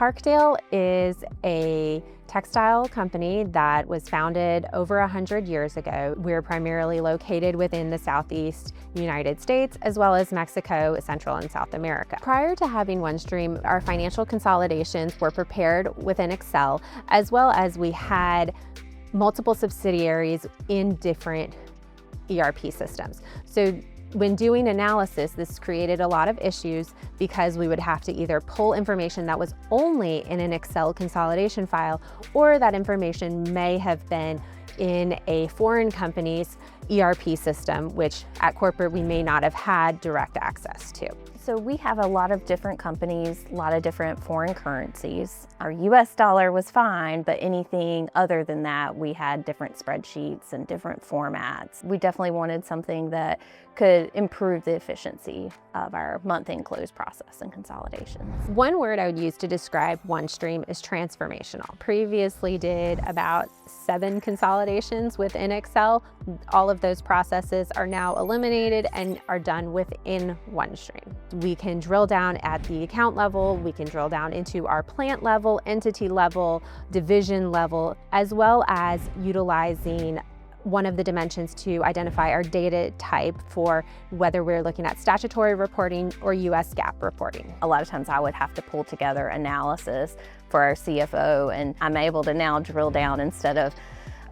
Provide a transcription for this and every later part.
Parkdale is a textile company that was founded over 100 years ago. We're primarily located within the Southeast United States, as well as Mexico, Central and South America. Prior to having OneStream, our financial consolidations were prepared within Excel, as well as we had multiple subsidiaries in different ERP systems. So when doing analysis, this created a lot of issues because we would have to either pull information that was only in an Excel consolidation file, or that information may have been in a foreign company's ERP system, which at corporate we may not have had direct access to. So we have a lot of different companies, a lot of different foreign currencies. Our US dollar was fine, but anything other than that, we had different spreadsheets and different formats. We definitely wanted something that could improve the efficiency of our month-end close process and consolidations. One word I would use to describe OneStream is transformational. Previously did about 7 consolidations within Excel. All of those processes are now eliminated and are done within OneStream. We can drill down at the account level, we can drill down into our plant level, entity level, division level, as well as utilizing one of the dimensions to identify our data type for whether we're looking at statutory reporting or US GAAP reporting. A lot of times I would have to pull together analysis for our CFO, and I'm able to now drill down instead of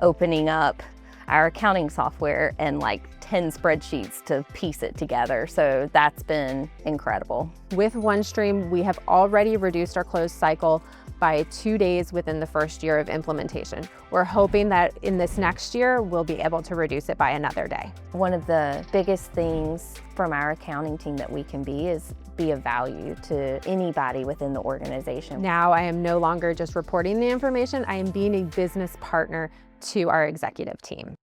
opening up our accounting software and like 10 spreadsheets to piece it together. So that's been incredible. With OneStream, we have already reduced our close cycle by 2 days within the first year of implementation. We're hoping that in this next year, we'll be able to reduce it by another day. One of the biggest things from our accounting team that we can be is be of value to anybody within the organization. Now I am no longer just reporting the information, I am being a business partner to our executive team.